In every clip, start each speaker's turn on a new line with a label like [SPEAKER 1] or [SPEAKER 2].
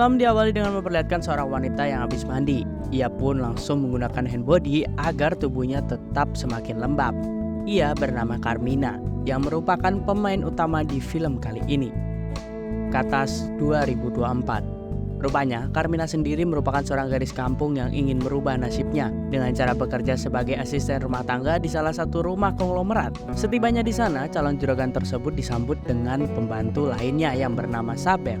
[SPEAKER 1] Film diawali dengan memperlihatkan seorang wanita yang habis mandi. Ia pun langsung menggunakan hand body agar tubuhnya tetap semakin lembab. Ia bernama Carmina, yang merupakan pemain utama di film kali ini. Katas 2024. Rupanya, Carmina sendiri merupakan seorang gadis kampung yang ingin merubah nasibnya dengan cara bekerja sebagai asisten rumah tangga di salah satu rumah konglomerat. Setibanya di sana, calon juragan tersebut disambut dengan pembantu lainnya yang bernama Sabel.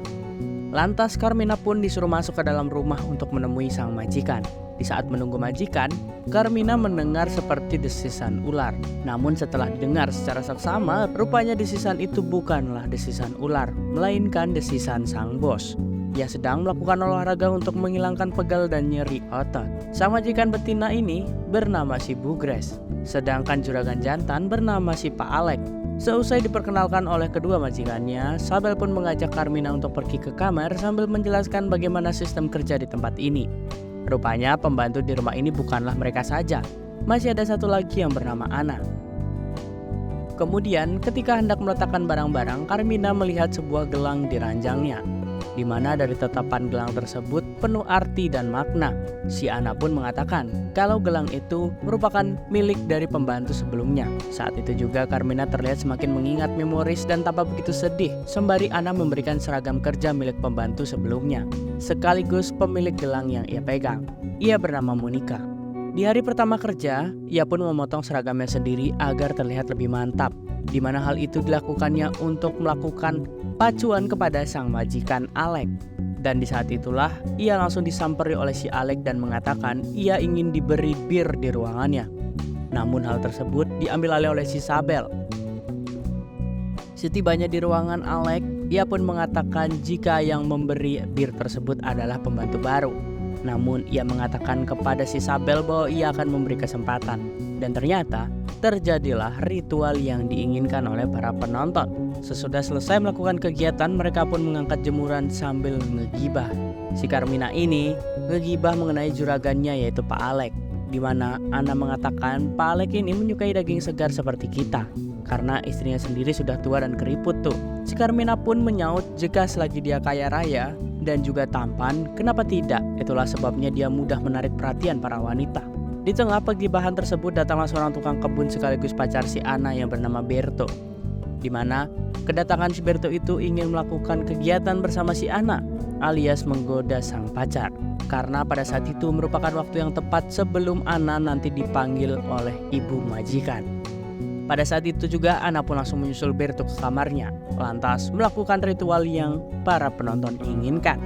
[SPEAKER 1] Lantas Carmina pun disuruh masuk ke dalam rumah untuk menemui sang majikan. Di saat menunggu majikan, Carmina mendengar seperti desisan ular. Namun setelah didengar secara saksama, rupanya desisan itu bukanlah desisan ular, melainkan desisan sang bos. Ia sedang melakukan olahraga untuk menghilangkan pegal dan nyeri otot. Sang majikan betina ini bernama si Bugres, sedangkan juragan jantan bernama si Pak Alek. Seusai diperkenalkan oleh kedua majikannya, Sabel pun mengajak Carmina untuk pergi ke kamar sambil menjelaskan bagaimana sistem kerja di tempat ini. Rupanya pembantu di rumah ini bukanlah mereka saja, masih ada satu lagi yang bernama Ana. Kemudian ketika hendak meletakkan barang-barang, Carmina melihat sebuah gelang di ranjangnya, di mana dari tatapan gelang tersebut penuh arti dan makna. Si Ana pun mengatakan kalau gelang itu merupakan milik dari pembantu sebelumnya. Saat itu juga Carmina terlihat semakin mengingat memoris dan tampak begitu sedih sembari Ana memberikan seragam kerja milik pembantu sebelumnya, sekaligus pemilik gelang yang ia pegang. Ia bernama Monica. Di hari pertama kerja, ia pun memotong seragamnya sendiri agar terlihat lebih mantap, di mana hal itu dilakukannya untuk melakukan pacuan kepada sang majikan Alek. Dan di saat itulah ia langsung disamperi oleh si Alek dan mengatakan ia ingin diberi bir di ruangannya. Namun hal tersebut diambil alih oleh si Sabel. Setibanya di ruangan Alek, ia pun mengatakan jika yang memberi bir tersebut adalah pembantu baru. Namun ia mengatakan kepada si Sabel bahwa ia akan memberi kesempatan. Dan ternyata terjadilah ritual yang diinginkan oleh para penonton. Sesudah selesai melakukan kegiatan, mereka pun mengangkat jemuran sambil ngegibah. Si Carmina ini ngegibah mengenai juragannya yaitu Pak Alek, di mana Ana mengatakan Pak Alek ini menyukai daging segar seperti kita karena istrinya sendiri sudah tua dan keriput tuh. Si Carmina pun menyaut jika selagi dia kaya raya dan juga tampan, kenapa tidak? Itulah sebabnya dia mudah menarik perhatian para wanita. Di tengah pergibahan tersebut datanglah seorang tukang kebun sekaligus pacar si Ana yang bernama Berto, di mana kedatangan si Berto itu ingin melakukan kegiatan bersama si Ana alias menggoda sang pacar, karena pada saat itu merupakan waktu yang tepat sebelum Ana nanti dipanggil oleh ibu majikan. Pada saat itu juga Ana pun langsung menyusul Berto ke kamarnya, lantas melakukan ritual yang para penonton inginkan.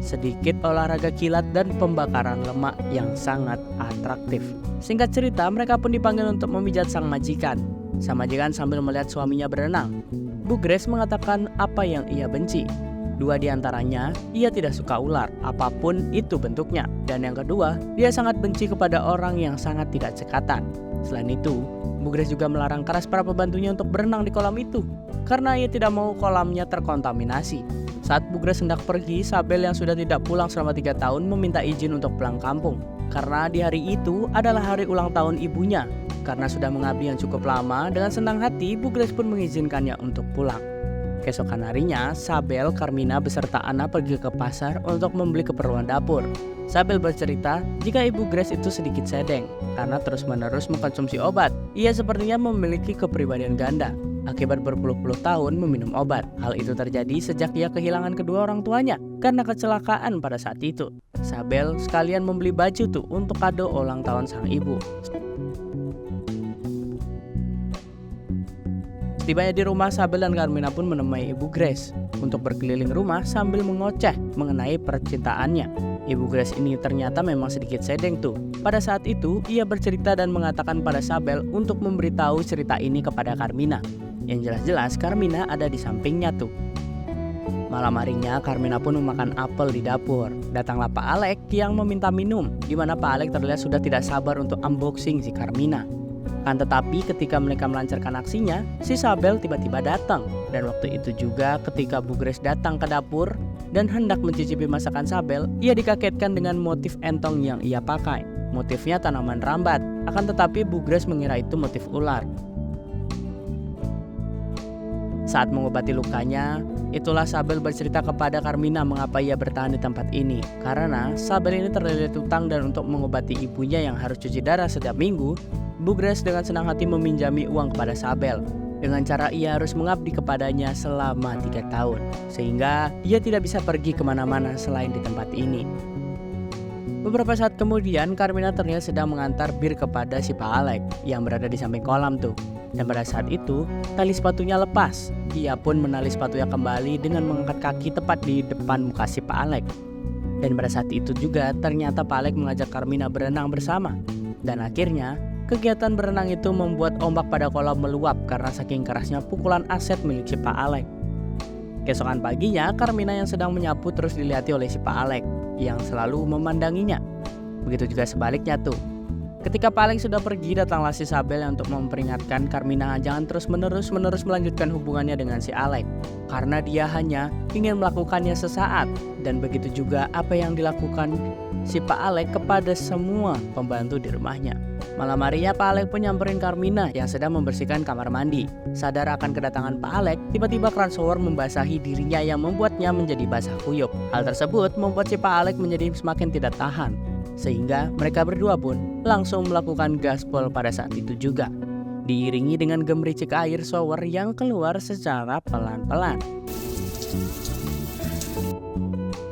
[SPEAKER 1] Sedikit olahraga kilat dan pembakaran lemak yang sangat atraktif. Singkat cerita, mereka pun dipanggil untuk memijat sang majikan. Sang majikan sambil melihat suaminya berenang. Bugres mengatakan apa yang ia benci. Dua di antaranya, ia tidak suka ular, apapun itu bentuknya. Dan yang kedua, dia sangat benci kepada orang yang sangat tidak cekatan. Selain itu, Bugres juga melarang keras para pembantunya untuk berenang di kolam itu, karena ia tidak mau kolamnya terkontaminasi. Saat Bugres hendak pergi, Sabel yang sudah tidak pulang selama 3 tahun meminta izin untuk pulang kampung. Karena di hari itu adalah hari ulang tahun ibunya. Karena sudah mengabdi yang cukup lama, dengan senang hati Bugres pun mengizinkannya untuk pulang. Keesokan harinya, Sabel, Carmina beserta Ana pergi ke pasar untuk membeli keperluan dapur. Sabel bercerita jika ibu Grace itu sedikit sedeng karena terus-menerus mengkonsumsi obat. Ia sepertinya memiliki kepribadian ganda akibat berpuluh-puluh tahun meminum obat. Hal itu terjadi sejak ia kehilangan kedua orang tuanya karena kecelakaan pada saat itu. Sabel sekalian membeli baju tuh untuk kado ulang tahun sang ibu. Setibanya di rumah, Sabel dan Carmina pun menemui ibu Grace untuk berkeliling rumah sambil mengoceh mengenai percintaannya. Ibu Grace ini ternyata memang sedikit sedeng tuh. Pada saat itu, ia bercerita dan mengatakan pada Sabel untuk memberitahu cerita ini kepada Carmina. Yang jelas-jelas Carmina ada di sampingnya tuh. Malam harinya, Carmina pun memakan apel di dapur. Datanglah Pak Alek yang meminta minum, di mana Pak Alek terlihat sudah tidak sabar untuk unboxing si Carmina. Kan tetapi ketika mereka melancarkan aksinya, si Sabel tiba-tiba datang. Dan waktu itu juga ketika Bu Grace datang ke dapur dan hendak mencicipi masakan Sabel, ia dikagetkan dengan motif entong yang ia pakai. Motifnya tanaman rambat, akan tetapi Bu Grace mengira itu motif ular. Saat mengobati lukanya, itulah Sabel bercerita kepada Carmina mengapa ia bertahan di tempat ini. Karena Sabel ini terlilit utang dan untuk mengobati ibunya yang harus cuci darah setiap minggu, Bugres dengan senang hati meminjami uang kepada Sabel. Dengan cara ia harus mengabdi kepadanya selama 3 tahun, sehingga ia tidak bisa pergi kemana-mana selain di tempat ini. Beberapa saat kemudian, Carmina terlihat sedang mengantar bir kepada si Pak Alek yang berada di samping kolam tuh. Dan pada saat itu, tali sepatunya lepas. Ia pun menali sepatunya kembali dengan mengangkat kaki tepat di depan muka si Pak Alek. Dan pada saat itu juga, ternyata Pak Alek mengajak Carmina berenang bersama. Dan akhirnya, kegiatan berenang itu membuat ombak pada kolam meluap karena saking kerasnya pukulan aset milik si Pak Alek. Keesokan paginya, Carmina yang sedang menyapu terus dilihati oleh si Pak Alek yang selalu memandanginya. Begitu juga sebaliknya tuh. Ketika Pak Alek sudah pergi, datanglah si Sabel untuk memperingatkan Carmina jangan terus-menerus melanjutkan hubungannya dengan si Alek, karena dia hanya ingin melakukannya sesaat. Dan begitu juga apa yang dilakukan si Pak Alek kepada semua pembantu di rumahnya. Malam harinya Pak Alek pun nyamperin Carmina yang sedang membersihkan kamar mandi. Sadar akan kedatangan Pak Alek, tiba-tiba keran shower membasahi dirinya yang membuatnya menjadi basah kuyup. Hal tersebut membuat si Pak Alek menjadi semakin tidak tahan, sehingga mereka berdua pun langsung melakukan gaspol pada saat itu juga, diiringi dengan gemericik air shower yang keluar secara pelan-pelan.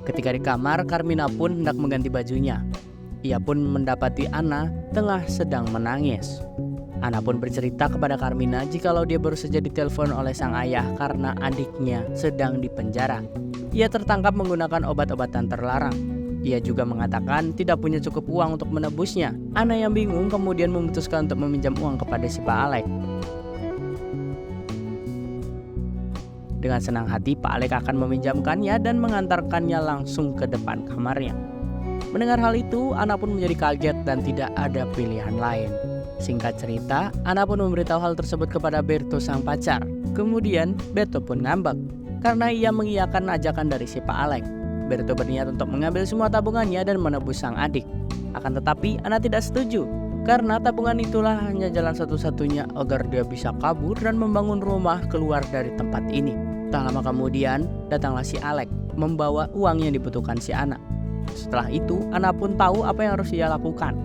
[SPEAKER 1] Ketika di kamar, Carmina pun hendak mengganti bajunya. Ia pun mendapati Anna tengah sedang menangis. Anna pun bercerita kepada Carmina jikalau dia baru saja ditelepon oleh sang ayah karena adiknya sedang dipenjara. Ia tertangkap menggunakan obat-obatan terlarang. Ia juga mengatakan tidak punya cukup uang untuk menebusnya. Anna yang bingung kemudian memutuskan untuk meminjam uang kepada si Pak Alek. Dengan senang hati, Pak Alek akan meminjamkannya dan mengantarkannya langsung ke depan kamarnya. Mendengar hal itu, Anna pun menjadi kaget dan tidak ada pilihan lain. Singkat cerita, Anna pun memberitahu hal tersebut kepada Berto sang pacar. Kemudian, Berto pun ngambek karena ia mengiyakan ajakan dari si Pak Alek. Berto berniat untuk mengambil semua tabungannya dan menebus sang adik. Akan tetapi, Anna tidak setuju karena tabungan itulah hanya jalan satu-satunya agar dia bisa kabur dan membangun rumah keluar dari tempat ini. Tak lama kemudian, datanglah si Alek membawa uang yang dibutuhkan si Anna. Setelah itu, Anna pun tahu apa yang harus ia lakukan.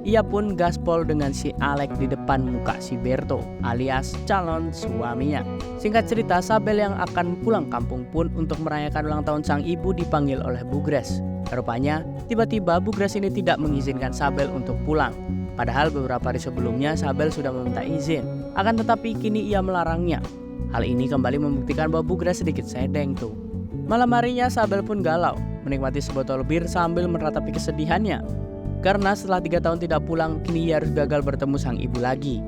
[SPEAKER 1] Ia pun gaspol dengan si Alek di depan muka si Berto alias calon suaminya. Singkat cerita, Sabel yang akan pulang kampung pun untuk merayakan ulang tahun sang ibu dipanggil oleh Bugres. Rupanya, tiba-tiba Bugres ini tidak mengizinkan Sabel untuk pulang. Padahal beberapa hari sebelumnya Sabel sudah meminta izin. Akan tetapi kini ia melarangnya. Hal ini kembali membuktikan bahwa Bugres sedikit sedeng tuh. Malam harinya Sabel pun galau, menikmati sebotol bir sambil meratapi kesedihannya. Karena setelah 3 tahun tidak pulang, kini ia harus gagal bertemu sang ibu lagi.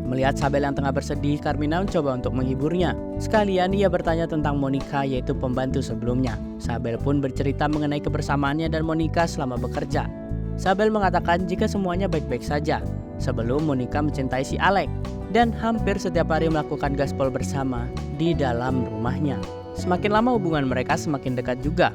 [SPEAKER 1] Melihat Sabel yang tengah bersedih, Carmina mencoba untuk menghiburnya. Sekalian ia bertanya tentang Monica, yaitu pembantu sebelumnya. Sabel pun bercerita mengenai kebersamaannya dan Monica selama bekerja. Sabel mengatakan jika semuanya baik-baik saja sebelum Monica mencintai si Alek dan hampir setiap hari melakukan gaspol bersama di dalam rumahnya. Semakin lama hubungan mereka semakin dekat juga.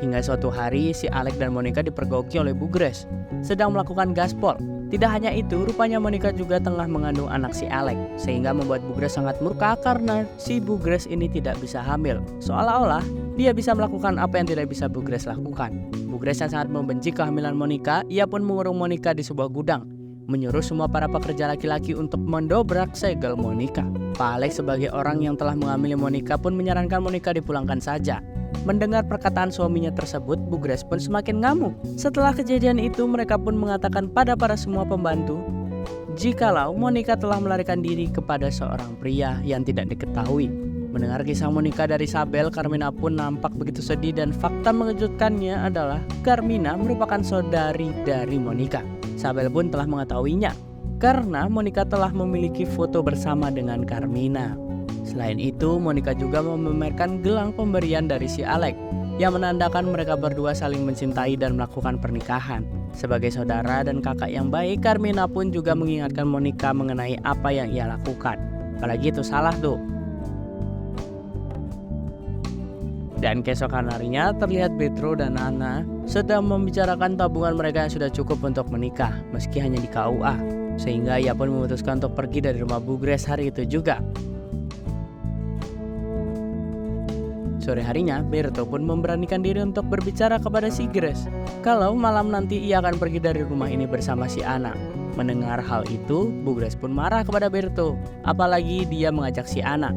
[SPEAKER 1] Hingga suatu hari si Alek dan Monica dipergoki oleh Bugres sedang melakukan gaspol. Tidak hanya itu, rupanya Monica juga tengah mengandung anak si Alek, sehingga membuat Bugres sangat murka karena si Bugres ini tidak bisa hamil. Seolah-olah dia bisa melakukan apa yang tidak bisa Bugres lakukan. Bugres yang sangat membenci kehamilan Monica, ia pun mengurung Monica di sebuah gudang, menyuruh semua para pekerja laki-laki untuk mendobrak segel Monica. Pak Alek sebagai orang yang telah mengambil Monica pun menyarankan Monica dipulangkan saja. Mendengar perkataan suaminya tersebut, Bugres pun semakin ngamuk. Setelah kejadian itu, mereka pun mengatakan pada para semua pembantu jikalau Monica telah melarikan diri kepada seorang pria yang tidak diketahui. Mendengar kisah Monica dari Sabel, Carmina pun nampak begitu sedih dan fakta mengejutkannya adalah Carmina merupakan saudari dari Monica. Sabel pun telah mengetahuinya karena Monica telah memiliki foto bersama dengan Carmina. Selain itu, Monica juga memamerkan gelang pemberian dari si Alek yang menandakan mereka berdua saling mencintai dan melakukan pernikahan. Sebagai saudara dan kakak yang baik, Carmina pun juga mengingatkan Monica mengenai apa yang ia lakukan. Apalagi itu salah tuh. Dan keesokan harinya terlihat Petro dan Anna sedang membicarakan tabungan mereka yang sudah cukup untuk menikah meski hanya di KUA. Sehingga ia pun memutuskan untuk pergi dari rumah Bugres hari itu juga. Sore harinya, Berto pun memberanikan diri untuk berbicara kepada si Grace kalau malam nanti ia akan pergi dari rumah ini bersama si Anna. Mendengar hal itu, Bu Grace pun marah kepada Berto, apalagi dia mengajak si Anna.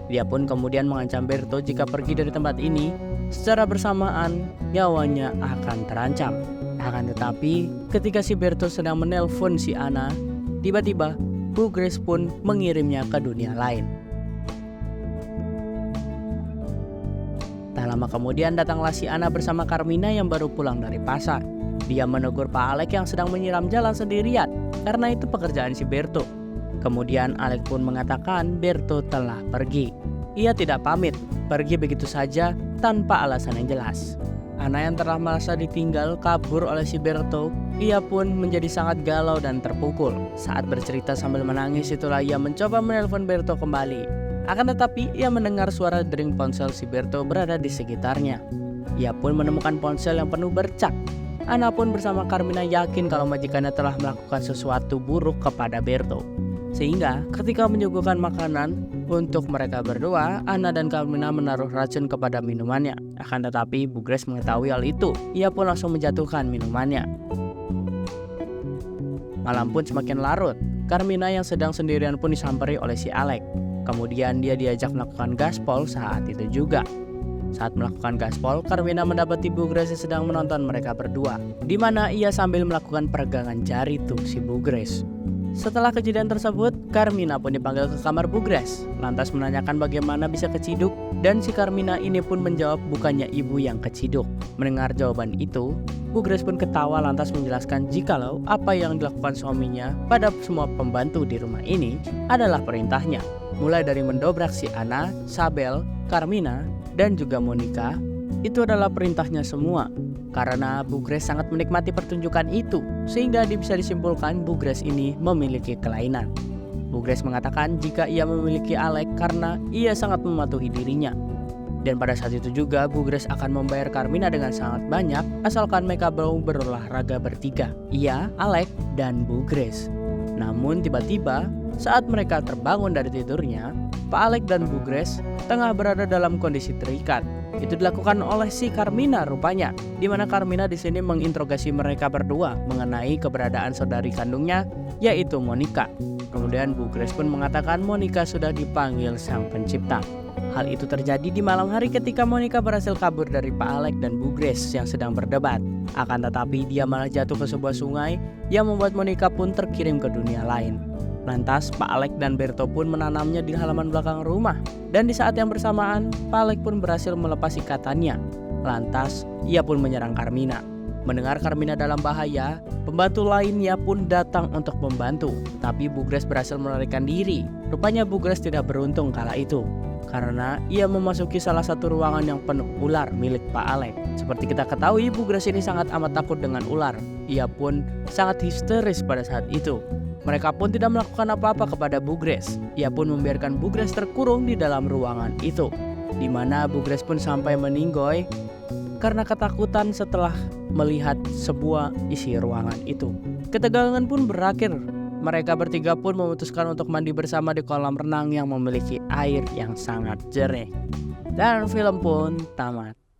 [SPEAKER 1] Dia pun kemudian mengancam Berto jika pergi dari tempat ini, secara bersamaan nyawanya akan terancam. Akan tetapi, ketika si Berto sedang menelpon si Anna, tiba-tiba Bu Grace pun mengirimnya ke dunia lain. Tak lama kemudian datanglah si Anna bersama Carmina yang baru pulang dari pasar. Dia menegur Pak Alex yang sedang menyiram jalan sendirian, karena itu pekerjaan si Berto. Kemudian Alex pun mengatakan Berto telah pergi. Ia tidak pamit, pergi begitu saja tanpa alasan yang jelas. Anna yang telah merasa ditinggal kabur oleh si Berto, ia pun menjadi sangat galau dan terpukul. Saat bercerita sambil menangis itulah ia mencoba menelpon Berto kembali. Akan tetapi ia mendengar suara dering ponsel si Berto berada di sekitarnya. Ia pun menemukan ponsel yang penuh bercak. Anna pun bersama Carmina yakin kalau majikannya telah melakukan sesuatu buruk kepada Berto. Sehingga ketika menyuguhkan makanan untuk mereka berdua, Anna dan Carmina menaruh racun kepada minumannya. Akan tetapi Bu Grace mengetahui hal itu. Ia pun langsung menjatuhkan minumannya. Malam pun semakin larut. Carmina yang sedang sendirian pun disamperi oleh si Alex. Kemudian dia diajak melakukan gaspol saat itu juga. Saat melakukan gaspol, Carmina mendapati Bu Grace sedang menonton mereka berdua, di mana ia sambil melakukan peregangan jari tuh si Bu Grace. Setelah kejadian tersebut, Carmina pun dipanggil ke kamar Bu Grace, lantas menanyakan bagaimana bisa keciduk, dan si Carmina ini pun menjawab bukannya ibu yang keciduk. Mendengar jawaban itu, Bu Grace pun ketawa lantas menjelaskan jikalau apa yang dilakukan suaminya pada semua pembantu di rumah ini adalah perintahnya. Mulai dari mendobrak si Anna, Sabel, Carmina, dan juga Monica, itu adalah perintahnya semua. Karena Bu Grace sangat menikmati pertunjukan itu, sehingga bisa disimpulkan Bu Grace ini memiliki kelainan. Bu Grace mengatakan jika ia memiliki Alex karena ia sangat mematuhi dirinya. Dan pada saat itu juga Bu Grace akan membayar Carmina dengan sangat banyak asalkan mereka mau berolahraga bertiga, ia, Alex, dan Bu Grace. Namun tiba-tiba saat mereka terbangun dari tidurnya, Pak Alex dan Bu Grace tengah berada dalam kondisi terikat. Itu dilakukan oleh si Carmina rupanya, di mana Carmina di sini menginterogasi mereka berdua mengenai keberadaan saudari kandungnya, yaitu Monica. Kemudian Bu Grace pun mengatakan Monica sudah dipanggil Sang Pencipta. Hal itu terjadi di malam hari ketika Monica berhasil kabur dari Pak Alex dan Bu Grace yang sedang berdebat. Akan tetapi dia malah jatuh ke sebuah sungai yang membuat Monica pun terkirim ke dunia lain. Lantas Pak Alex dan Berto pun menanamnya di halaman belakang rumah. Dan di saat yang bersamaan, Pak Alex pun berhasil melepas ikatannya. Lantas ia pun menyerang Carmina. Mendengar Carmina dalam bahaya, pembantu lainnya pun datang untuk membantu. Tapi Bu Grace berhasil melarikan diri. Rupanya Bu Grace tidak beruntung kala itu, karena ia memasuki salah satu ruangan yang penuh ular milik Pak Alex. Seperti kita ketahui, Bu Grace ini sangat amat takut dengan ular. Ia pun sangat histeris pada saat itu. Mereka pun tidak melakukan apa-apa kepada Bu Grace. Ia pun membiarkan Bu Grace terkurung di dalam ruangan itu, di mana Bu Grace pun sampai meninggoy karena ketakutan setelah melihat sebuah isi ruangan itu. Ketegangan pun berakhir. Mereka bertiga pun memutuskan untuk mandi bersama di kolam renang yang memiliki air yang sangat jernih. Dan film pun tamat.